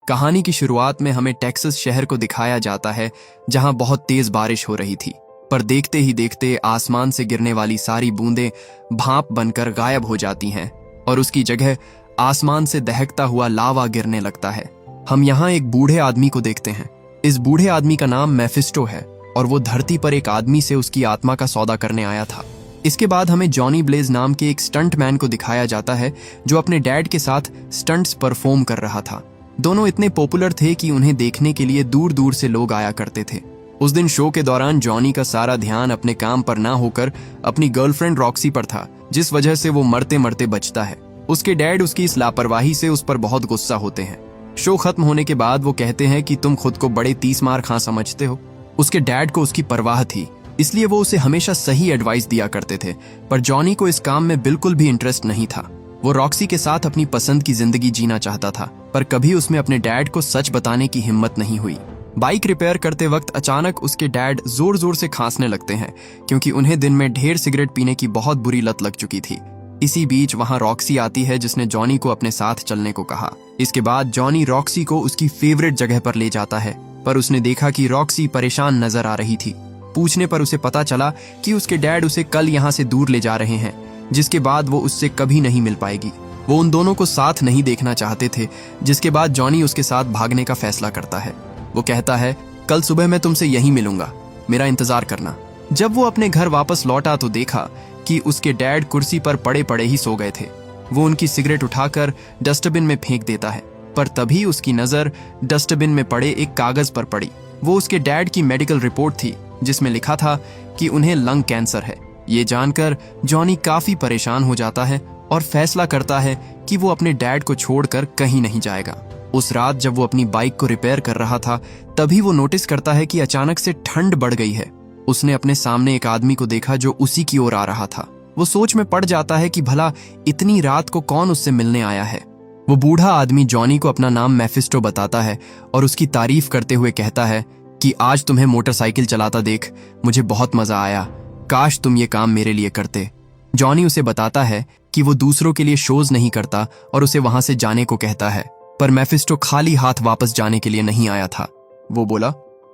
कहानी की शुरुआत में हमें टेक्सास शहर को दिखाया जाता है, जहां बहुत तेज बारिश हो रही थी। पर देखते ही देखते आसमान से गिरने वाली सारी बूंदें भाप बनकर गायब हो जाती हैं और उसकी जगह आसमान से दहकता हुआ लावा गिरने लगता है। हम यहाँ एक बूढ़े आदमी को देखते हैं। इस बूढ़े आदमी का नाम मेफिस्टो है और वो धरती पर एक आदमी से उसकी आत्मा का सौदा करने आया था। इसके बाद हमें जॉनी ब्लेज नाम के एक स्टंट मैन को दिखाया जाता है, जो अपने डैड के साथ स्टंट्स परफॉर्म कर रहा था। दोनों इतने पॉपुलर थे कि उन्हें देखने के लिए दूर दूर से लोग आया करते थे। उस दिन शो के दौरान जॉनी का सारा ध्यान अपने काम पर ना होकर अपनी गर्लफ्रेंड रॉक्सी पर था, जिस वजह से वो मरते मरते बचता है। उसके डैड उसकी इस लापरवाही से उस पर बहुत गुस्सा होते हैं। शो खत्म होने के बाद वो कहते हैं कि तुम खुद को बड़े 30 मार खां समझते हो। उसके डैड को उसकी परवाह थी, इसलिए वो उसे हमेशा सही एडवाइस दिया करते थे। पर जॉनी को इस काम में बिल्कुल भी इंटरेस्ट नहीं था। वो रॉक्सी के साथ अपनी पसंद की जिंदगी जीना चाहता था, पर कभी उसमें अपने डैड को सच बताने की हिम्मत नहीं हुई। बाइक रिपेयर करते वक्त अचानक उसके डैड जोर जोर से खांसने लगते हैं, क्योंकि उन्हें दिन में ढेर सिगरेट पीने की बहुत बुरी लत लग चुकी थी। इसी बीच वहां रॉक्सी आती है, जिसने जॉनी को अपने साथ चलने को कहा। इसके बाद जॉनी रॉक्सी को उसकी फेवरेट जगह पर ले जाता है, पर उसने देखा कि रॉक्सी परेशान नजर आ रही थी। पूछने पर उसे पता चला कि उसके डैड उसे कल यहाँ से दूर ले जा रहे हैं, जिसके बाद वो उससे कभी नहीं मिल पाएगी। वो उन दोनों को साथ नहीं देखना चाहते थे, जिसके बाद जॉनी उसके साथ भागने का फैसला करता है। वो कहता है, कल सुबह मैं तुमसे यहीं मिलूंगा, मेरा इंतजार करना। जब वो अपने घर वापस लौटा तो देखा कि उसके डैड कुर्सी पर पड़े पड़े ही सो गए थे। वो उनकी सिगरेट उठाकर डस्टबिन में फेंक देता है, पर तभी उसकी नजर डस्टबिन में पड़े एक कागज पर पड़ी। वो उसके डैड की मेडिकल रिपोर्ट थी, जिसमें लिखा था कि उन्हें लंग कैंसर है। ये जानकर जॉनी काफी परेशान हो जाता है और फैसला करता है कि वो अपने डैड को छोड़कर कहीं नहीं जाएगा। उस रात जब वो अपनी बाइक को रिपेयर कर रहा था, तभी वो नोटिस करता है कि अचानक से ठंड बढ़ गई है। उसने अपने सामने एक आदमी को देखा जो उसी की ओर आ रहा था। वो सोच में पड़ जाता है कि भला इतनी रात को कौन उससे मिलने आया है। वो बूढ़ा आदमी जॉनी को अपना नाम मेफिस्टो बताता है और उसकी तारीफ करते हुए कहता है कि आज तुम्हें मोटरसाइकिल चलाता देख मुझे बहुत मजा आया, काश तुम ये काम मेरे लिए करते। जॉनी उसे बताता है कि वो दूसरों के लिए शोज नहीं करता और उसे वहां से जाने को कहता है, पर मेफिस्टो खाली हाथ वापस जाने के लिए नहीं आया था। वो बोला,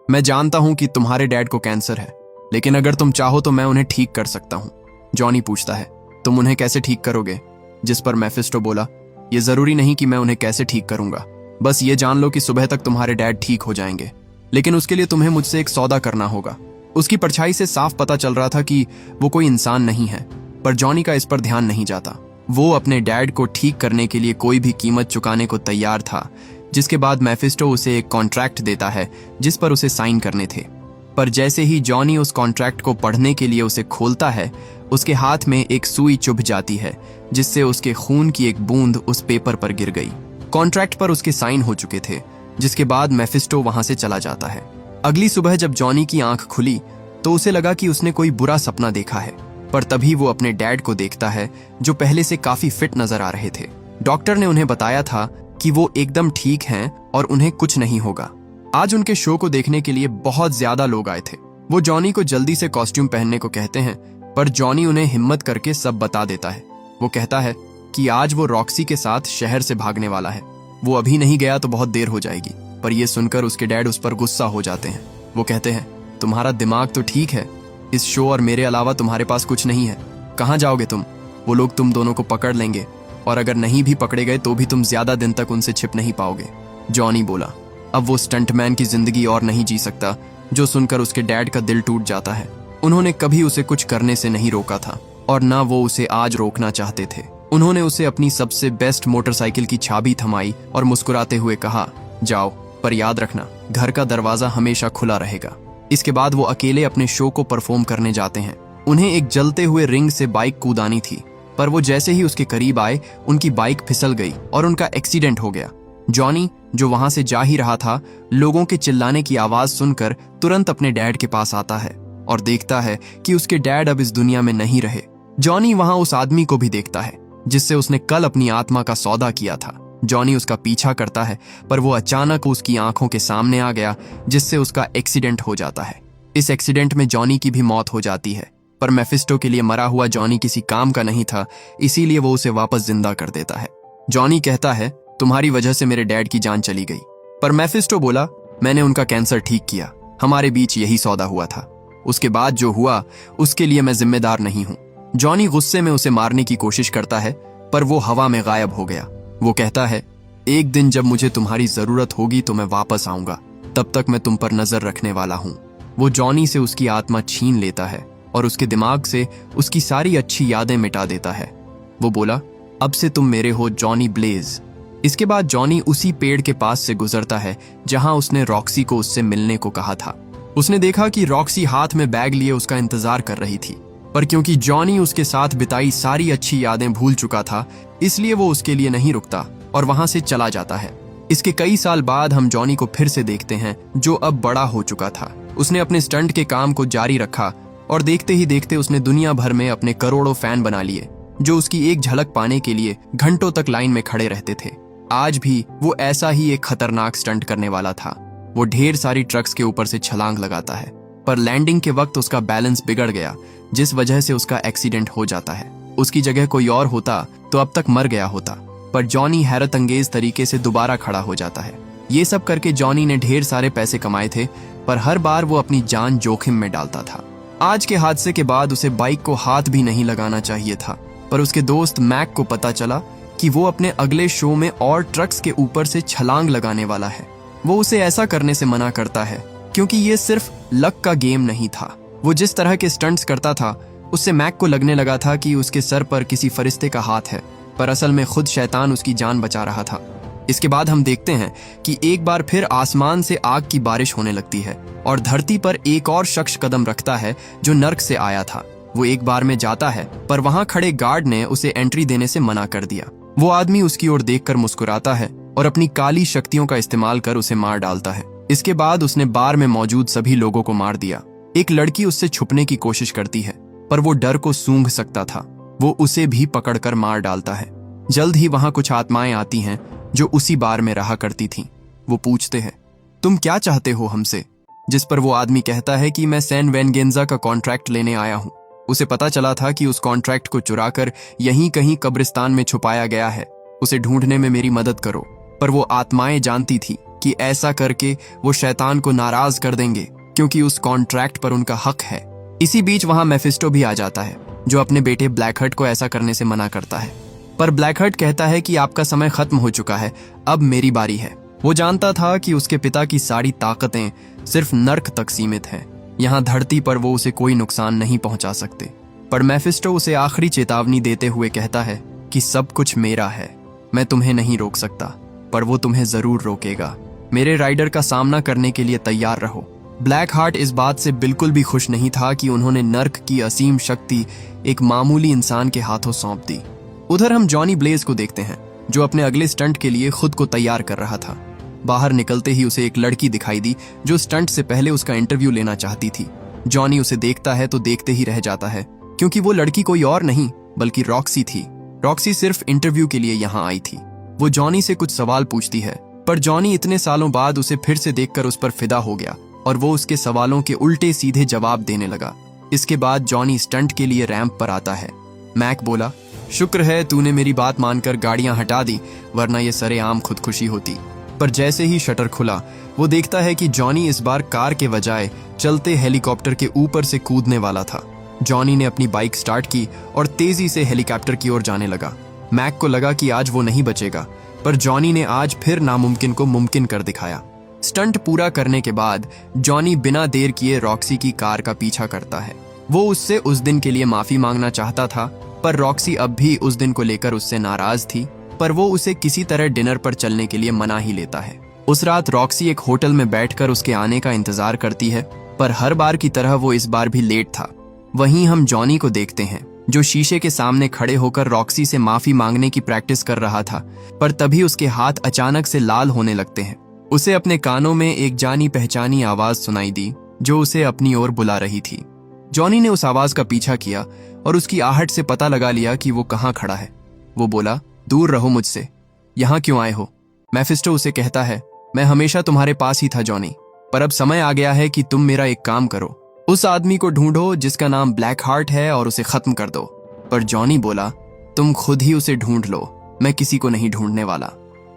मैं जानता हूं कि तुम्हारे डैड को कैंसर है, लेकिन अगर तुम चाहो तो मैं उन्हें ठीक कर सकता हूं। जॉनी पूछता है, तुम उन्हें कैसे ठीक करोगे? जिस पर मेफिस्टो बोला, ये जरूरी नहीं कि मैं उन्हें कैसे ठीक करूंगा, बस ये जान लो कि सुबह तक तुम्हारे डैड ठीक हो जाएंगे, लेकिन उसके लिए तुम्हें मुझसे एक सौदा करना होगा। उसकी परछाई से साफ पता चल रहा था कि वो कोई इंसान नहीं है, पर जॉनी का इस पर ध्यान नहीं जाता। वो अपने डैड को ठीक करने के लिए कोई भी कीमत चुकाने को तैयार था। जिसके बाद मेफिस्टो उसे एक कॉन्ट्रैक्ट देता है, जिस पर उसे साइन करने थे। पर जैसे ही जॉनी उस कॉन्ट्रैक्ट को पढ़ने के लिए उसे खोलता है, उसके हाथ में एक सुई चुभ जाती है, जिससे उसके खून की एक बूंद उस पेपर पर गिर गई। कॉन्ट्रैक्ट पर उसके साइन हो चुके थे, जिसके बाद मेफिस्टो वहां से चला जाता है। अगली सुबह जब जॉनी की आंख खुली तो उसे लगा कि उसने कोई बुरा सपना देखा है, पर तभी वो अपने डैड को देखता है, जो पहले से काफी फिट नजर आ रहे थे। डॉक्टर ने उन्हें बताया था कि वो एकदम ठीक हैं और उन्हें कुछ नहीं होगा। आज उनके शो को देखने के लिए बहुत ज्यादा लोग आए थे। वो जॉनी को जल्दी से कॉस्ट्यूम पहनने को कहते हैं, पर जॉनी उन्हें हिम्मत करके सब बता देता है। वो कहता है कि आज वो रॉक्सी के साथ शहर से भागने वाला है। वो अभी नहीं गया तो बहुत देर हो जाएगी। पर यह सुनकर उसके डैड उस पर गुस्सा हो जाते हैं। वो कहते हैं, तुम्हारा दिमाग तो ठीक है, इस शो और मेरे अलावा तुम्हारे पास कुछ नहीं है, कहाँ जाओगे तुम? वो लोग तुम दोनों को पकड़ लेंगे, और अगर नहीं भी पकड़े गए तो भी तुम ज्यादा दिन तक उनसे छिप नहीं पाओगे। जॉनी बोला। अब वो स्टंटमैन की जिंदगी और नहीं जी सकता, जो सुनकर उसके डैड का दिल टूट जाता है। उन्होंने कभी उसे कुछ करने से नहीं रोका था, और ना वो उसे आज रोकना चाहते थे। उन्होंने उसे अपनी सबसे बेस्ट मोटरसाइकिल की चाबी थमाई और मुस्कुराते हुए कहा, जाओ, पर याद रखना, घर का दरवाजा हमेशा खुला रहेगा। इसके बाद वो अकेले अपने शो को परफॉर्म करने जाते हैं। उन्हें एक जलते हुए रिंग से बाइक कूदानी थी, पर वो जैसे ही उसके करीब आए, उनकी बाइक फिसल गई और उनका एक्सीडेंट हो गया। जॉनी, जो वहां से जा ही रहा था, लोगों के चिल्लाने की आवाज सुनकर तुरंत अपने डैड के पास आता है और देखता है कि उसके डैड अब इस दुनिया में नहीं रहे। जॉनी वहां उस आदमी को भी देखता है, जिससे उसने कल अपनी आत्मा का सौदा किया था। जॉनी उसका पीछा करता है, पर वो अचानक उसकी आंखों के सामने आ गया, जिससे उसका एक्सीडेंट हो जाता है। इस एक्सीडेंट में जॉनी की भी मौत हो जाती है, पर मेफिस्टो के लिए मरा हुआ जॉनी किसी काम का नहीं था, इसीलिए वो उसे वापस जिंदा कर देता है। जॉनी कहता है, तुम्हारी वजह से मेरे डैड की जान चली गई, पर मेफिस्टो बोला, मैंने उनका कैंसर ठीक किया, हमारे बीच यही सौदा हुआ था। उसके बाद जो हुआ उसके लिए मैं जिम्मेदार नहीं हूं। जॉनी गुस्से में उसे मारने की कोशिश करता है, पर वो हवा में गायब हो गया। वो कहता है, एक दिन जब मुझे तुम्हारी जरूरत होगी तो मैं वापस आऊंगा, तब तक मैं तुम पर नजर रखने वाला हूं। वो जॉनी से उसकी आत्मा छीन लेता है और उसके दिमाग से उसकी सारी अच्छी यादें मिटा देता है। वो बोला, अब से तुम मेरे हो जॉनी ब्लेज। इसके बाद जॉनी उसी पेड़ के पास से गुजरता है जहां उसने रॉक्सी को उससे मिलने को कहा था। उसने देखा कि रॉक्सी हाथ में बैग लिए उसका इंतजार कर रही थी, पर क्योंकि जॉनी उसके साथ बिताई सारी अच्छी यादें भूल चुका था, इसलिए वो उसके लिए नहीं रुकता और वहां से चला जाता है। इसके कई साल बाद हम जॉनी को फिर से देखते हैं, जो अब बड़ा हो चुका था। उसने अपने स्टंट के काम को जारी रखा और देखते ही देखते उसने दुनिया भर में अपने करोड़ों फैन बना लिए, जो उसकी एक झलक पाने के लिए घंटों तक लाइन में खड़े रहते थे। आज भी वो ऐसा ही एक खतरनाक स्टंट करने वाला था। वो ढेर सारी ट्रक्स के ऊपर से छलांग लगाता है, पर लैंडिंग के वक्त उसका बैलेंस बिगड़ गया, जिस वजह से उसका एक्सीडेंट हो जाता है। उसकी जगह कोई और होता तो अब तक मर गया होता, पर जॉनी हैरत अंगेज तरीके से दोबारा खड़ा हो जाता है। ये सब करके जॉनी ने ढेर सारे पैसे कमाए थे, पर हर बार वो अपनी जान जोखिम में डालता था। आज के हादसे के बाद उसे बाइक को हाथ भी नहीं लगाना चाहिए था, पर उसके दोस्त मैक को पता चला कि वो अपने अगले शो में और ट्रक्स के ऊपर से छलांग लगाने वाला है। वो उसे ऐसा करने से मना करता है, क्योंकि ये सिर्फ लक का गेम नहीं था। वो जिस तरह के स्टंट्स करता था, उससे मैक को लगने लगा था कि उसके सर पर किसी फरिश्ते का हाथ है, पर असल में खुद शैतान उसकी जान बचा रहा था। इसके बाद हम देखते हैं कि एक बार फिर आसमान से आग की बारिश होने लगती है और धरती पर एक और शख्स कदम रखता है जो नर्क से आया था। वो एक बार में जाता है, पर वहां खड़े गार्ड ने उसे एंट्री देने से मना कर दिया। वो आदमी उसकी ओर देखकर मुस्कुराता है और अपनी काली शक्तियों का इस्तेमाल कर उसे मार डालता है। इसके बाद उसने बार में मौजूद सभी लोगों को मार दिया। एक लड़की उससे छुपने की कोशिश करती है, पर वो डर को सूंघ सकता था। वो उसे भी पकड़कर मार डालता है। जल्द ही वहां कुछ आत्माएं आती हैं जो उसी बार में रहा करती थीं। वो पूछते हैं, तुम क्या चाहते हो हमसे? जिस पर वो आदमी कहता है कि मैं सैन वेनगेंजा का कॉन्ट्रैक्ट लेने आया हूं। उसे पता चला था कि उस कॉन्ट्रैक्ट को चुराकर यहीं कहीं कब्रिस्तान में छुपाया गया है। उसे ढूंढने में मेरी मदद करो। पर वो आत्माएं जानती थी कि ऐसा करके वो शैतान को नाराज कर देंगे, क्योंकि उस कॉन्ट्रैक्ट पर उनका हक है। इसी बीच वहां मेफिस्टो भी आ जाता है, जो अपने बेटे ब्लैक हर्ट को ऐसा करने से मना करता है। पर ब्लैक हर्ट कहता है कि आपका समय खत्म हो चुका है, अब मेरी बारी है। वो जानता था कि उसके पिता की सारी ताकतें सिर्फ नर्क तक सीमित हैं। यहाँ धरती पर वो उसे कोई नुकसान नहीं पहुंचा सकते। पर मेफिस्टो उसे आखिरी चेतावनी देते हुए कहता है कि सब कुछ मेरा है, मैं तुम्हें नहीं रोक सकता, पर वो तुम्हें जरूर रोकेगा। मेरे राइडर का सामना करने के लिए तैयार रहो। ब्लैक हार्ट इस बात से बिल्कुल भी खुश नहीं था कि उन्होंने नर्क की असीम शक्ति एक मामूली इंसान के हाथों सौंप दी। उधर हम जॉनी ब्लेज को देखते हैं, जो अपने अगले स्टंट के लिए खुद को तैयार कर रहा था। बाहर निकलते ही उसे एक लड़की दिखाई दी, जो स्टंट से पहले उसका इंटरव्यू लेना चाहती थी। जॉनी उसे देखता है तो देखते ही रह जाता है, क्योंकि वो लड़की कोई और नहीं बल्कि रॉक्सी थी। रॉक्सी सिर्फ इंटरव्यू के लिए यहाँ आई थी। वो जॉनी से कुछ सवाल पूछती है, पर जॉनी इतने सालों बाद उसे फिर से देखकर उस पर फिदा हो गया और वो उसके सवालों के उल्टे सीधे जवाब देने लगा। इसके बाद जॉनी स्टंट के लिए रैंप पर आता है। मैक बोला, शुक्र है तूने मेरी बात मानकर गाड़ियां हटा दी, वरना ये सरेआम खुदकुशी होती। पर जैसे ही शटर खुला, वो देखता है कि जॉनी इस बार कार के बजाय चलते हेलीकॉप्टर के ऊपर से कूदने वाला था। जॉनी ने अपनी बाइक स्टार्ट की और तेजी से हेलीकॉप्टर की ओर जाने लगा। मैक को लगा कि आज वो नहीं बचेगा, पर जॉनी ने आज फिर नामुमकिन को मुमकिन कर दिखाया। स्टंट पूरा करने के बाद जॉनी बिना देर किए रॉक्सी की कार का पीछा करता है। वो उससे उस दिन के लिए माफी मांगना चाहता था, पर रॉक्सी अब भी उस दिन को लेकर उससे नाराज थी, पर वो उसे किसी तरह डिनर पर चलने के लिए मना ही लेता है। उस रात रॉक्सी एक होटल में बैठकर उसके आने का इंतजार करती है, पर हर बार की तरह वो इस बार भी लेट था। वहीं हम जॉनी को देखते हैं, जो शीशे के सामने खड़े होकर रॉक्सी से माफी मांगने की प्रैक्टिस कर रहा था, पर तभी उसके हाथ अचानक से लाल होने लगते हैं। उसे अपने कानों में एक जानी पहचानी आवाज सुनाई दी, जो उसे अपनी ओर बुला रही थी। जॉनी ने उस आवाज का पीछा किया और उसकी आहट से पता लगा लिया कि वो कहाँ खड़ा है। वो बोला, दूर रहो मुझसे, यहाँ क्यों आए हो? मेफिस्टो उसे कहता है, मैं हमेशा तुम्हारे पास ही था जॉनी, पर अब समय आ गया है कि तुम मेरा एक काम करो। उस आदमी को ढूंढो जिसका नाम ब्लैक हार्ट है और उसे खत्म कर दो। पर जॉनी बोला, तुम खुद ही उसे ढूंढ लो, मैं किसी को नहीं ढूंढने वाला।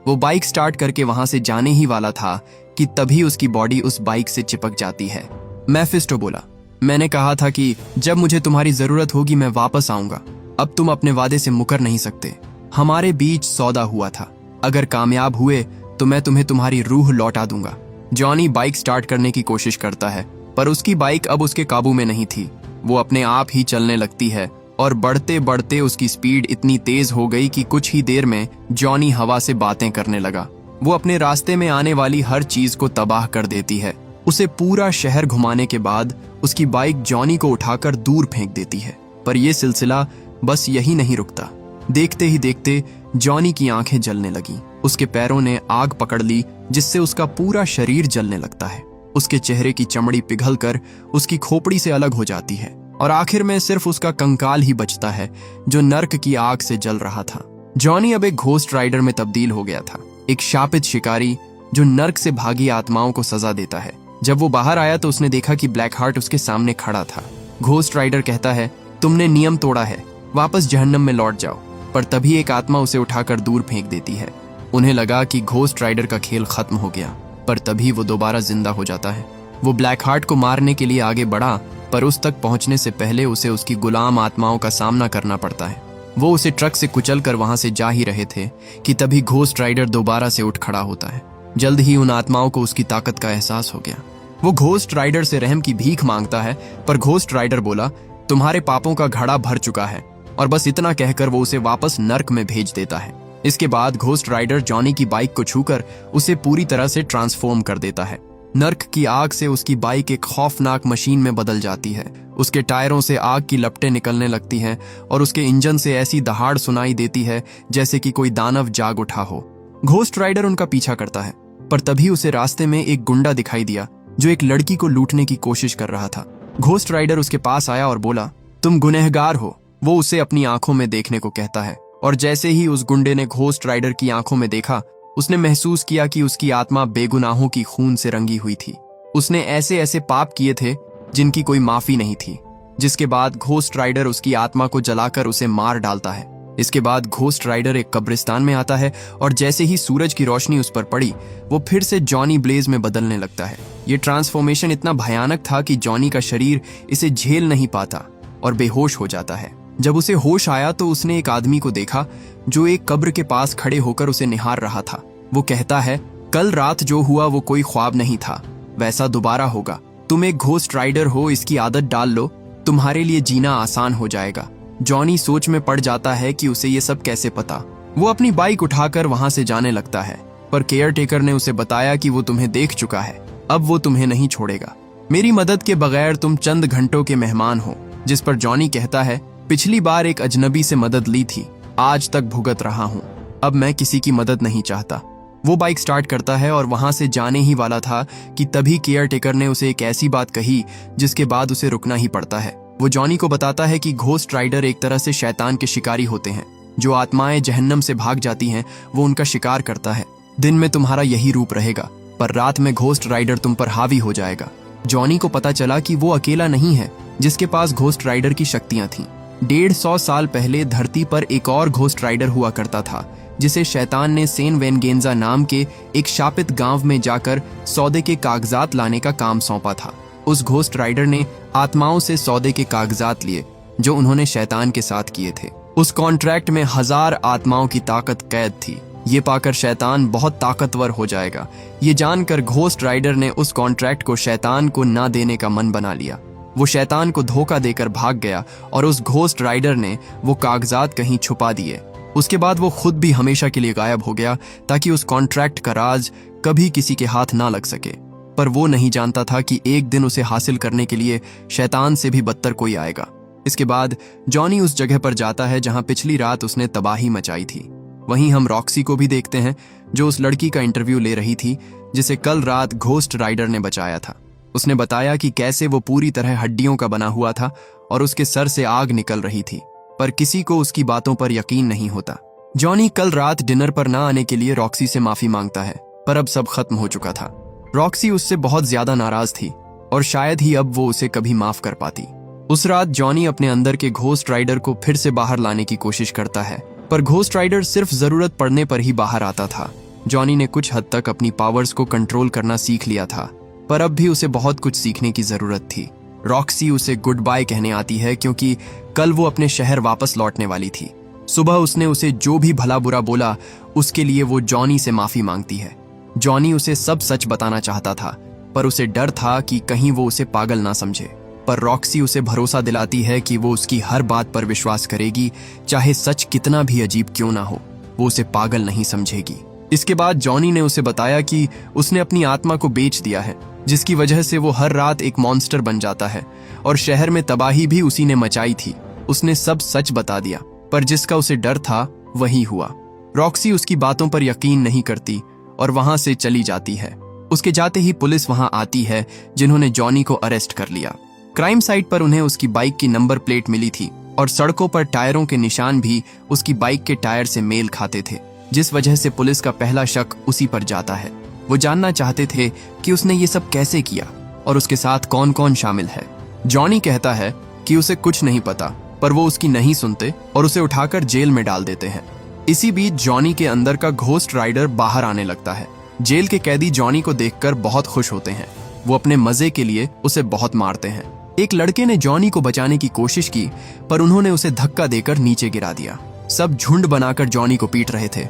वो बाइक स्टार्ट करके वहां से जाने ही वाला था कि तभी उसकी बॉडी उस बाइक से चिपक जाती है। मेफिस्टो बोला, मैंने कहा था कि जब मुझे तुम्हारी जरूरत होगी मैं वापस आऊंगा। अब तुम अपने वादे से मुकर नहीं सकते। हमारे बीच सौदा हुआ था, अगर कामयाब हुए तो मैं तुम्हें तुम्हारी रूह लौटा दूंगा। जॉनी बाइक स्टार्ट करने की कोशिश करता है, पर उसकी बाइक अब उसके काबू में नहीं थी। वो अपने आप ही चलने लगती है और बढ़ते बढ़ते उसकी स्पीड इतनी तेज हो गई कि कुछ ही देर में जॉनी हवा से बातें करने लगा। वो अपने रास्ते में आने वाली हर चीज को तबाह कर देती है। उसे पूरा शहर घुमाने के बाद उसकी बाइक जॉनी को उठाकर दूर फेंक देती है। पर यह सिलसिला बस यही नहीं रुकता। देखते ही देखते जॉनी की आंखें जलने लगीं। उसके पैरों ने आग पकड़ ली, जिससे उसका पूरा शरीर जलने लगता है। उसके चेहरे की चमड़ी पिघलकर उसकी खोपड़ी से अलग हो जाती है और आखिर में सिर्फ उसका कंकाल ही बचता है, जो नर्क की आग से जल रहा था। जॉनी अब एक घोस्ट राइडर में तब्दील हो गया था, एक शापित शिकारी जो नर्क से भागी आत्माओं को सजा देता है। जब वो बाहर आया तो उसने देखा कि ब्लैक हार्ट उसके सामने खड़ा था। घोस्ट राइडर कहता है, तुमने नियम तोड़ा है, वापस जहन्नम में लौट जाओ। पर तभी एक आत्मा उसे उठाकर दूर फेंक देती है। उन्हें लगा कि घोस्ट राइडर का खेल खत्म हो गया, पर तभी वो दोबारा जिंदा हो जाता है। वो ब्लैक हार्ट को मारने के लिए आगे बढ़ा, पर उस तक पहुंचने से पहले उसे उसकी गुलाम आत्माओं का सामना करना पड़ता है। वो उसे ट्रक से कुचलकर वहां से जा ही रहे थे कि तभी घोस्ट राइडर दोबारा से उठ खड़ा होता है। जल्द ही उन आत्माओं को उसकी ताकत का एहसास हो गया। वो घोस्ट राइडर से रहम की भीख मांगता है, पर घोस्ट राइडर बोला, तुम्हारे पापों का घड़ा भर चुका है, और बस इतना कहकर वो उसे वापस नर्क में भेज देता है। इसके बाद घोस्ट राइडर जॉनी की बाइक को छूकर उसे पूरी तरह से ट्रांसफॉर्म कर देता है। नर्क की आग से उसकी बाइक एक खौफनाक मशीन में बदल जाती है। उसके टायरों से आग की लपटें निकलने लगती हैं और उसके इंजन से ऐसी दहाड़ सुनाई देती है जैसे कि कोई दानव जाग उठा हो। घोस्ट राइडर उनका पीछा करता है, पर तभी उसे रास्ते में एक गुंडा दिखाई दिया जो एक लड़की को लूटने की कोशिश कर रहा था। घोस्ट राइडर उसके पास आया और बोला, तुम गुनहगार हो। वो उसे अपनी आंखों में देखने को कहता है, और जैसे ही उस गुंडे ने घोस्ट राइडर की आंखों में देखा, उसने महसूस किया कि उसकी आत्मा बेगुनाहों की खून से रंगी हुई थी। उसने ऐसे ऐसे पाप किए थे जिनकी कोई माफी नहीं थी। जिसके बाद घोस्ट राइडर उसकी आत्मा को जलाकर उसे मार डालता है। इसके बाद घोस्ट राइडर एक कब्रिस्तान में आता है और जैसे ही सूरज की रोशनी उस पर पड़ी, वो फिर से जॉनी ब्लेज में बदलने लगता है। ये ट्रांसफॉर्मेशन इतना भयानक था कि जॉनी का शरीर इसे झेल नहीं पाता और बेहोश हो जाता है। जब उसे होश आया तो उसने एक आदमी को देखा जो एक कब्र के पास खड़े होकर उसे निहार रहा था। वो कहता है, कल रात जो हुआ वो कोई ख्वाब नहीं था, वैसा दोबारा होगा। तुम एक घोस्ट राइडर हो, इसकी आदत डाल लो, तुम्हारे लिए जीना आसान हो जाएगा। जॉनी सोच में पड़ जाता है कि उसे ये सब कैसे पता। वो अपनी बाइक उठाकर वहां से जाने लगता है, पर केयर टेकर ने उसे बताया कि वो तुम्हें देख चुका है, अब वो तुम्हें नहीं छोड़ेगा। मेरी मदद के बगैर तुम चंद घंटों के मेहमान हो। जिस पर जॉनी कहता है, पिछली बार एक अजनबी से मदद ली थी, आज तक भुगत रहा हूं, अब मैं किसी की मदद नहीं चाहता। वो बाइक स्टार्ट करता है और वहां से जाने ही वाला था कि तभी केयर टेकर ने उसे एक ऐसी बात कही जिसके बाद उसे रुकना ही पड़ता है। वो जॉनी को बताता है कि घोस्ट राइडर एक तरह से शैतान के शिकारी होते हैं। जो आत्माएं जहन्नम से भाग जाती हैं, वो उनका शिकार करता है। दिन में तुम्हारा यही रूप रहेगा, पर रात में घोस्ट राइडर तुम पर हावी हो जाएगा। जॉनी को पता चला कि वो अकेला नहीं है जिसके पास घोस्ट राइडर की शक्तियां थीं। 150 साल पहले धरती पर एक और घोस्ट राइडर हुआ करता था, जिसे शैतान ने सेन वेनगेंजा नाम के एक शापित गांव में जाकर सौदे के कागजात लाने का काम सौंपा था। उस घोस्ट राइडर ने आत्माओं से सौदे के कागजात लिए जो उन्होंने शैतान के साथ किए थे। उस कॉन्ट्रैक्ट में 1000 आत्माओं की ताकत कैद थी। ये पाकर शैतान बहुत ताकतवर हो जाएगा। ये जानकर घोस्ट राइडर ने उस कॉन्ट्रैक्ट को शैतान को ना देने का मन बना लिया। वो शैतान को धोखा देकर भाग गया और उस घोस्ट राइडर ने वो कागजात कहीं छुपा दिए। उसके बाद वो खुद भी हमेशा के लिए गायब हो गया ताकि उस कॉन्ट्रैक्ट का राज कभी किसी के हाथ ना लग सके। पर वो नहीं जानता था कि एक दिन उसे हासिल करने के लिए शैतान से भी बदतर कोई आएगा। इसके बाद जॉनी उस जगह पर जाता है जहां पिछली रात उसने तबाही मचाई थी। वहीं हम रॉक्सी को भी देखते हैं जो उस लड़की का इंटरव्यू ले रही थी जिसे कल रात घोस्ट राइडर ने बचाया था। उसने बताया कि कैसे वो पूरी तरह हड्डियों का बना हुआ था और उसके सर से आग निकल रही थी, पर किसी को उसकी बातों पर यकीन नहीं होता। जॉनी कल रात डिनर पर ना आने के लिए रॉक्सी से माफी मांगता है, पर अब सब खत्म हो चुका था। रॉक्सी उससे बहुत ज्यादा नाराज थी और शायद ही अब वो उसे कभी माफ कर पाती। उस रात जॉनी अपने अंदर के घोस्ट राइडर को फिर से बाहर लाने की कोशिश करता है, पर घोस्ट राइडर सिर्फ जरूरत पड़ने पर ही बाहर आता था। जॉनी ने कुछ हद तक अपनी पावर्स को कंट्रोल करना सीख लिया था, पर अब भी उसे बहुत कुछ सीखने की जरूरत थी। रॉक्सी उसे गुड बाय कहने आती है क्योंकि कल वो अपने शहर वापस लौटने वाली थी। सुबह उसने उसे जो भी भला बुरा बोला उसके लिए वो जॉनी से माफी मांगती है। जॉनी उसे सब सच बताना चाहता था, पर उसे डर था कि कहीं वो उसे पागल ना समझे। पर रॉक्सी उसे भरोसा दिलाती है कि वो उसकी हर बात पर विश्वास करेगी, चाहे सच कितना भी अजीब क्यों ना हो, वो उसे पागल नहीं समझेगी। इसके बाद जॉनी ने उसे बताया कि उसने अपनी आत्मा को बेच दिया है, जिसकी वजह से वो हर रात एक मॉन्स्टर बन जाता है और शहर में तबाही भी उसी ने मचाई थी। उसने सब सच बता दिया, पर जिसका उसे डर था वही हुआ। रॉक्सी उसकी बातों पर यकीन नहीं करती और वहां से चली जाती है। उसके जाते ही पुलिस वहां आती है, जिन्होंने जॉनी को अरेस्ट कर लिया। क्राइम साइट पर उन्हें उसकी बाइक की नंबर प्लेट मिली थी और सड़कों पर टायरों के निशान भी उसकी बाइक के टायर से मेल खाते थे, जिस वजह से पुलिस का पहला शक उसी पर जाता है। वो जानना चाहते थे कि उसने ये सब कैसे किया और उसके साथ कौन कौन शामिल है। जॉनी कहता है कि उसे कुछ नहीं पता, पर वो उसकी नहीं सुनते और उसे उठाकर जेल में डाल देते हैं। इसी बीच जॉनी के अंदर का घोस्ट राइडर बाहर आने लगता है। जेल के कैदी जॉनी को देखकर बहुत खुश होते हैं। वो अपने मजे के लिए उसे बहुत मारते हैं। एक लड़के ने जॉनी को बचाने की कोशिश की, पर उन्होंने उसे धक्का देकर नीचे गिरा दिया। सब झुंड बनाकर जॉनी को पीट रहे थे,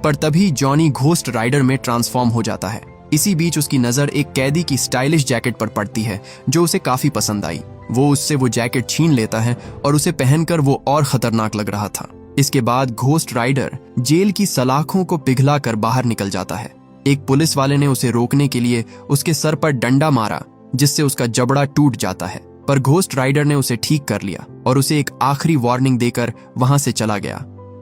पर तभी जॉनी घोस्ट राइडर में ट्रांसफॉर्म हो जाता है। इसी बीच उसकी नजर एक कैदी की स्टाइलिश जैकेट पर पड़ती है, जो उसे काफी पसंद आई। वो उससे वो जैकेट छीन लेता है और उसे पहनकर वो और खतरनाक लग रहा था। इसके बाद घोस्ट राइडर जेल की सलाखों को पिघला कर बाहर निकल जाता है। एक पुलिस वाले ने उसे रोकने के लिए उसके सर पर डंडा मारा, जिससे उसका जबड़ा टूट जाता है, पर घोस्ट राइडर ने उसे ठीक कर लिया और उसे एक आखिरी वार्निंग देकर वहां से चला गया।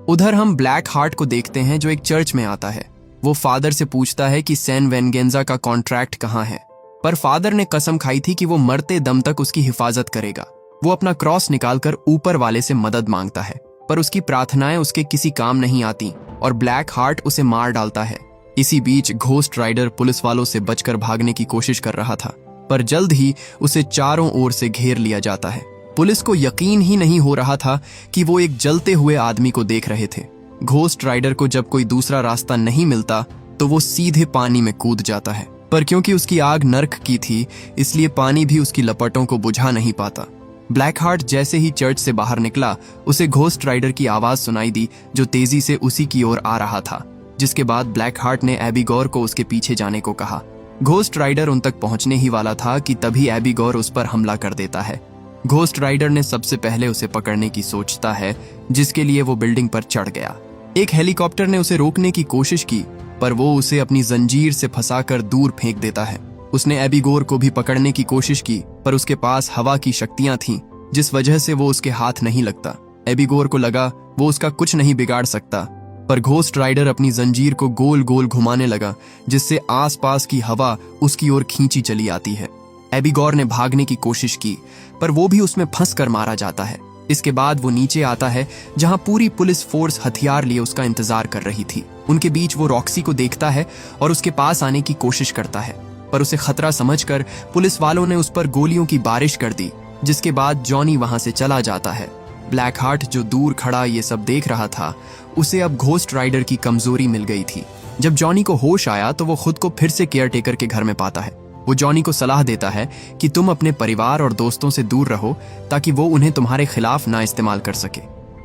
उधर हम ब्लैक हार्ट को देखते हैं, जो एक चर्च में आता है। वो फादर से पूछता है कि सैन वेनगेंजा का कॉन्ट्रैक्ट कहाँ है, पर फादर ने कसम खाई थी कि वो मरते दम तक उसकी हिफाजत करेगा। वो अपना क्रॉस निकालकर ऊपर वाले से मदद मांगता है, पर उसकी प्रार्थनाएं उसके किसी काम नहीं आती और ब्लैक हार्ट उसे मार डालता है। इसी बीच घोस्ट राइडर पुलिस वालों से बचकर भागने की कोशिश कर रहा था, पर जल्द ही उसे चारों ओर से घेर लिया जाता है। पुलिस को यकीन ही नहीं हो रहा था कि वो एक जलते हुए आदमी को देख रहे थे। घोस्ट राइडर को जब कोई दूसरा रास्ता नहीं मिलता तो वो सीधे पानी में कूद जाता है, पर क्योंकि उसकी आग नर्क की थी, इसलिए पानी भी उसकी लपटों को बुझा नहीं पाता। ब्लैक हार्ट जैसे ही चर्च से बाहर निकला, उसे घोस्ट राइडर की आवाज सुनाई दी, जो तेजी से उसी की ओर आ रहा था। जिसके बाद ब्लैक हार्ट ने एबिगोर को उसके पीछे जाने को कहा। घोस्ट राइडर उन तक पहुंचने ही वाला था कि तभी एबिगोर उस पर हमला कर देता है। घोस्ट राइडर ने सबसे पहले उसे पकड़ने की सोचता है, जिसके लिए वो बिल्डिंग पर चढ़ गया। एक हेलीकॉप्टर ने उसे रोकने की कोशिश की, पर वो उसे अपनी जंजीर से फंसाकर दूर फेंक देता है। उसने एबिगोर को भी पकड़ने की कोशिश की, पर उसके पास हवा की शक्तियां थीं, जिस वजह से वो उसके हाथ नहीं लगता। एबिगोर को लगा वो उसका कुछ नहीं बिगाड़ सकता, पर घोस्ट राइडर अपनी जंजीर को गोल गोल घुमाने लगा, जिससे आसपास की हवा उसकी ओर खींची चली आती है। एबिगोर ने भागने की कोशिश की, पर वो भी उसमें फंस कर मारा जाता है। इसके बाद वो नीचे आता है, जहां पूरी पुलिस फोर्स हथियार लिए उसका इंतजार कर रही थी। उनके बीच वो रॉक्सी को देखता है और उसके पास आने की कोशिश करता है, पर उसे खतरा समझकर पुलिस वालों ने उस पर गोलियों की बारिश कर दी, जिसके बाद जॉनी वहां से चला जाता है। ब्लैक हार्ट, जो दूर खड़ा ये सब देख रहा था, उसे अब घोस्ट राइडर की कमजोरी मिल गई थी। जब जॉनी को होश आया तो वो खुद को फिर से केयरटेकर के घर में पाता है। वो जॉनी को सलाह देता है कि तुम अपने परिवार और दोस्तों से दूर रहो, ताकि वो उन्हें तुम्हारे खिलाफ ना इस्तेमाल कर सके।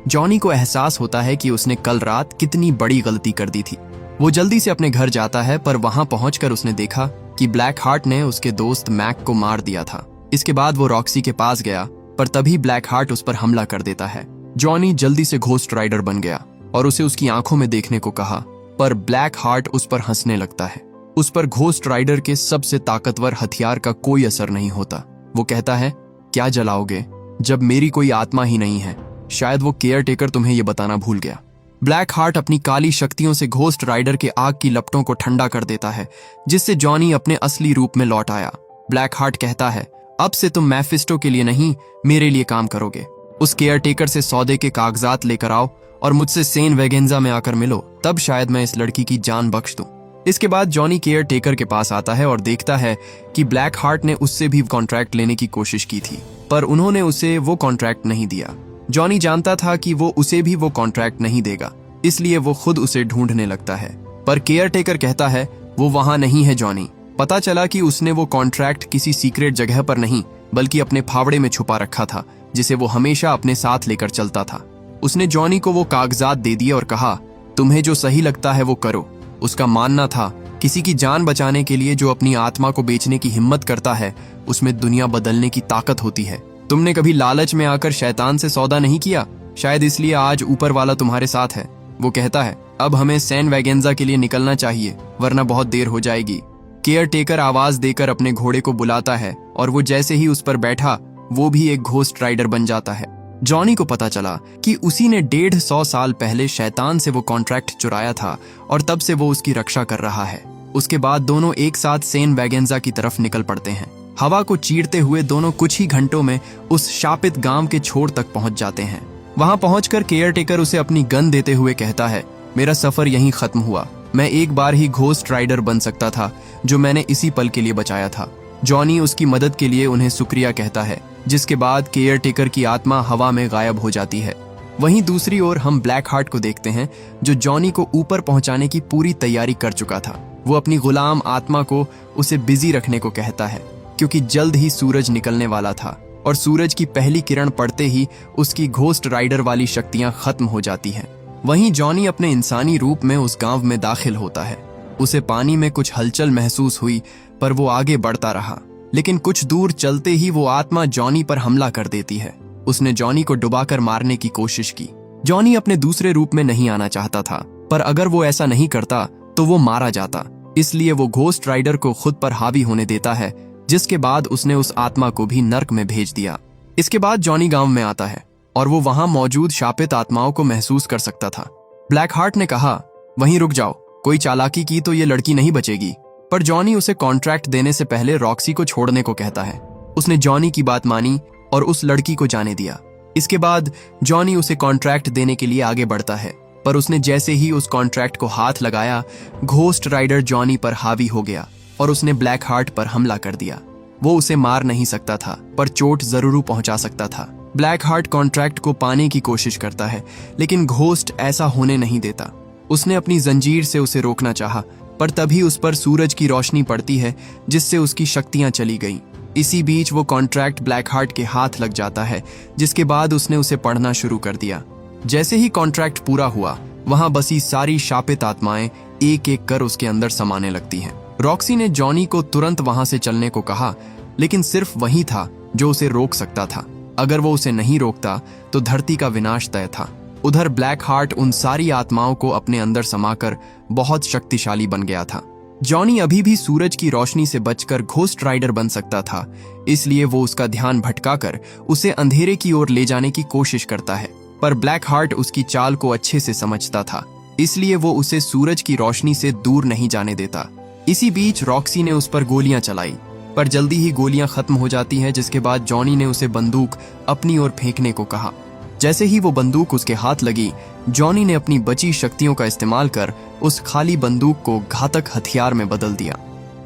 जॉनी को एहसास होता है कि उसने कल रात कितनी बड़ी गलती कर दी थी। वो जल्दी से अपने घर जाता है, पर वहां पहुंचकर उसने देखा कि ब्लैक हार्ट ने उसके दोस्त मैक को मार दिया था। इसके बाद वो रॉक्सी के पास गया, पर तभी ब्लैक हार्ट उस पर हमला कर देता है। जॉनी जल्दी से घोस्ट राइडर बन गया और उसे उसकी आंखों में देखने को कहा, पर ब्लैक हार्ट उस पर हंसने लगता है। उस पर घोस्ट राइडर के सबसे ताकतवर हथियार का कोई असर नहीं होता। वो कहता है, क्या जलाओगे जब मेरी कोई आत्मा ही नहीं है? शायद वो केयरटेकर तुम्हें ये बताना भूल गया। ब्लैक हार्ट अपनी काली शक्तियों से घोस्ट राइडर के आग की लपटों को ठंडा कर देता है, जिससे जॉनी अपने असली रूप में लौट आया। ब्लैक हार्ट कहता है, अब से तुम मैफिस्टो के लिए नहीं, मेरे लिए काम करोगे। उस केयरटेकर से सौदे के कागजात लेकर आओ और मुझसे सेन वेगेंजा में आकर मिलो, तब शायद मैं इस लड़की की जान बख्श दूं। इसके बाद जॉनी केयरटेकर के पास आता है और देखता है कि ब्लैक हार्ट ने उससे भी कॉन्ट्रैक्ट लेने की कोशिश की थी, पर उन्होंने उसे वो कॉन्ट्रैक्ट नहीं दिया। जॉनी जानता था कि वो उसे भी वो कॉन्ट्रैक्ट नहीं देगा, इसलिए वो खुद उसे ढूंढने लगता है। पर केयर टेकर कहता है वो वहां नहीं है जॉनी। पता चला कि उसने वो कॉन्ट्रैक्ट किसी सीक्रेट जगह पर नहीं बल्कि अपने फावड़े में छुपा रखा था, जिसे वो हमेशा अपने साथ लेकर चलता था। उसने जॉनी को वो कागजात दे दिए और कहा, तुम्हें जो सही लगता है वो करो। उसका मानना था किसी की जान बचाने के लिए जो अपनी आत्मा को बेचने की हिम्मत करता है उसमें दुनिया बदलने की ताकत होती है। तुमने कभी लालच में आकर शैतान से सौदा नहीं किया, शायद इसलिए आज ऊपर वाला तुम्हारे साथ है। वो कहता है अब हमें सैन वैगेंजा के लिए निकलना चाहिए वरना बहुत देर हो जाएगी। केयर टेकर आवाज देकर अपने घोड़े को बुलाता है और वो जैसे ही उस पर बैठा वो भी एक घोस्ट राइडर बन जाता है। जॉनी को पता चला कि उसी ने 150 साल पहले शैतान से वो कॉन्ट्रैक्ट चुराया था और तब से वो उसकी रक्षा कर रहा है। उसके बाद दोनों एक साथ सैन वैगेंजा की तरफ निकल पड़ते हैं। हवा को चीरते हुए दोनों कुछ ही घंटों में उस शापित गांव के छोर तक पहुंच जाते हैं। वहां पहुंचकर केयर टेकर उसे अपनी गन देते हुए कहता है, मेरा सफर यहीं खत्म हुआ। मैं एक बार ही घोस्ट राइडर बन सकता था जो मैंने इसी पल के लिए बचाया था। जॉनी उसकी मदद के लिए उन्हें शुक्रिया कहता है, जिसके बाद केयर टेकर की आत्मा हवा में गायब हो जाती है। वहीं दूसरी ओर हम ब्लैक हार्ट को देखते हैं जो जॉनी को ऊपर पहुंचाने की पूरी तैयारी कर चुका था। वो अपनी गुलाम आत्मा को उसे बिजी रखने को कहता है क्योंकि जल्द ही सूरज निकलने वाला था और सूरज की पहली किरण पड़ते ही उसकी घोस्ट राइडर वाली शक्तियां खत्म हो जाती हैं। वहीं जॉनी अपने इंसानी रूप में उस गांव में दाखिल होता है। उसे पानी में कुछ हलचल महसूस हुई पर वो आगे बढ़ता रहा, लेकिन कुछ दूर चलते ही वो आत्मा जॉनी पर हमला कर देती है। उसने जॉनी को डुबाकर मारने की कोशिश की। जॉनी अपने दूसरे रूप में नहीं आना चाहता था, पर अगर वो ऐसा नहीं करता तो वो मारा जाता। इसलिए वो घोस्ट राइडर को खुद पर हावी होने देता है, जिसके बाद उसने उस आत्मा को भी नर्क में भेज दिया। इसके बाद जॉनी गांव में आता है और वो वहां मौजूद शापित आत्माओं को महसूस कर सकता था। ब्लैक हार्ट ने कहा, वहीं रुक जाओ, कोई चालाकी की तो ये लड़की नहीं बचेगी। पर जॉनी उसे कॉन्ट्रैक्ट देने से पहले रॉक्सी को छोड़ने को कहता है। उसने जॉनी की बात मानी और उस लड़की को जाने दिया। इसके बाद जॉनी उसे कॉन्ट्रैक्ट देने के लिए आगे बढ़ता है, पर उसने जैसे ही उस कॉन्ट्रैक्ट को हाथ लगाया, घोस्ट राइडर जॉनी पर हावी हो गया और उसने ब्लैक हार्ट पर हमला कर दिया। वो उसे मार नहीं सकता था, पर चोट जरूर पहुंचा सकता था। ब्लैक हार्ट कॉन्ट्रैक्ट को पाने की कोशिश करता है, लेकिन घोस्ट ऐसा होने नहीं देता। उसने अपनी जंजीर से उसे रोकना चाहा, पर तभी उस पर सूरज की रोशनी पड़ती है, जिससे उसकी शक्तियां चली गईं। इसी बीच वो कॉन्ट्रैक्ट ब्लैक हार्ट के हाथ लग जाता है, जिसके बाद उसने उसे पढ़ना शुरू कर दिया। जैसे ही कॉन्ट्रैक्ट पूरा हुआ, वहां बसी सारी शापित आत्माएं एक एक कर उसके अंदर समाने लगती हैं। रॉक्सी ने जॉनी को तुरंत वहां से चलने को कहा, लेकिन सिर्फ वही था जो उसे रोक सकता था। अगर वो उसे नहीं रोकता तो धरती का विनाश तय था। उधर ब्लैक हार्ट उन सारी आत्माओं को अपने अंदर समाकर बहुत शक्तिशाली बन गया था। जॉनी अभी भी सूरज की रोशनी से बचकर घोस्ट राइडर बन सकता था, इसलिए वो उसका ध्यान भटकाकर उसे अंधेरे की ओर ले जाने की कोशिश करता है। पर ब्लैक हार्ट उसकी चाल को अच्छे से समझता था, इसलिए वो उसे सूरज की रोशनी से दूर नहीं जाने देता। इसी बीच रॉक्सी ने उस पर गोलियां चलाई, पर जल्दी ही गोलियां खत्म हो जाती हैं, जिसके बाद जॉनी ने उसे बंदूक अपनी ओर फेंकने को कहा। जैसे ही वो बंदूक उसके हाथ लगी, जॉनी ने अपनी बची शक्तियों का इस्तेमाल कर उस खाली बंदूक को घातक हथियार में बदल दिया।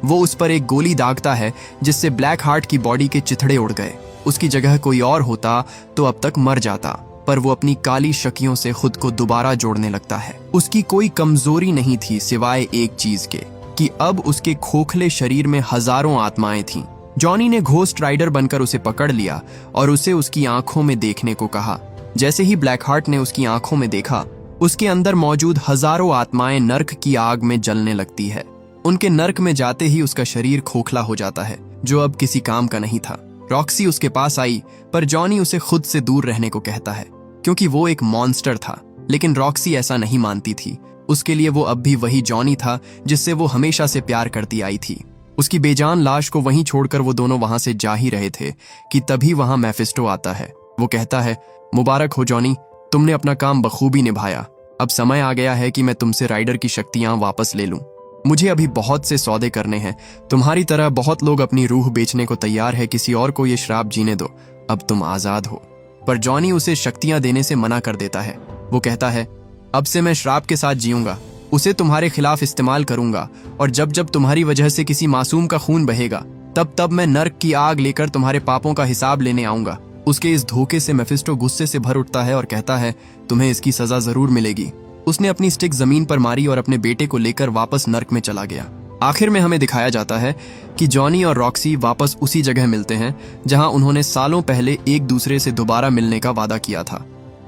वो उस पर एक गोली दागता है, जिससे ब्लैक हार्ट की बॉडी के चिथड़े उड़ गए। उसकी जगह कोई और होता तो अब तक मर जाता, पर वो अपनी काली शक्तियों से खुद को दोबारा जोड़ने लगता है। उसकी कोई कमजोरी नहीं थी सिवाय एक चीज के, कि अब उसके खोखले शरीर में हजारों आत्माएं थीं। जॉनी ने घोस्ट राइडर बनकर उसे पकड़ लिया और उसे उसकी आंखों में देखने को कहा। जैसे ही ब्लैक हार्ट ने उसकी आंखों में देखा, उसके अंदर मौजूद हजारों आत्माएं नर्क की आग में जलने लगती है। उनके नर्क में जाते ही उसका शरीर खोखला हो जाता है, जो अब किसी काम का नहीं था। रॉक्सी उसके पास आई, पर जॉनी उसे खुद से दूर रहने को कहता है, क्योंकि वो एक मॉन्स्टर था। लेकिन रॉक्सी ऐसा नहीं मानती थी। उसके लिए वो अब भी वही जॉनी था जिससे वो हमेशा से प्यार करती आई थी। उसकी बेजान लाश को वहीं छोड़कर वो दोनों वहां से जा ही रहे थे कि तभी वहां मेफिस्टो आता है। वो कहता है, मुबारक हो जॉनी, तुमने अपना काम बखूबी निभाया। अब समय आ गया है कि मैं तुमसे राइडर की शक्तियां वापस ले लूं। मुझे अभी बहुत से सौदे करने हैं। तुम्हारी तरह बहुत लोग अपनी रूह बेचने को तैयार है, किसी और को ये श्राप जीने दो। अब तुम आजाद हो। पर जॉनी उसे शक्तियां देने से मना कर देता है। वो कहता है, अब से मैं श्राप के साथ जीऊंगा, उसे तुम्हारे खिलाफ इस्तेमाल करूंगा, और जब जब तुम्हारी वजह से किसी मासूम का खून बहेगा, तब तब मैं नर्क की आग लेकर तुम्हारे पापों का हिसाब लेने आऊंगा। उसके इस धोखे से मेफिस्टो गुस्से से भर उठता है और कहता है, तुम्हें इसकी सजा जरूर मिलेगी। उसने अपनी स्टिक जमीन पर मारी और अपने बेटे को लेकर वापस नर्क में चला गया। आखिर में हमें दिखाया जाता है कि जॉनी और रॉक्सी वापस उसी जगह मिलते हैं जहां उन्होंने सालों पहले एक दूसरे से दोबारा मिलने का वादा किया था।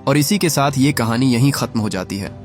और इसी के साथ ये कहानी यहीं खत्म हो जाती है।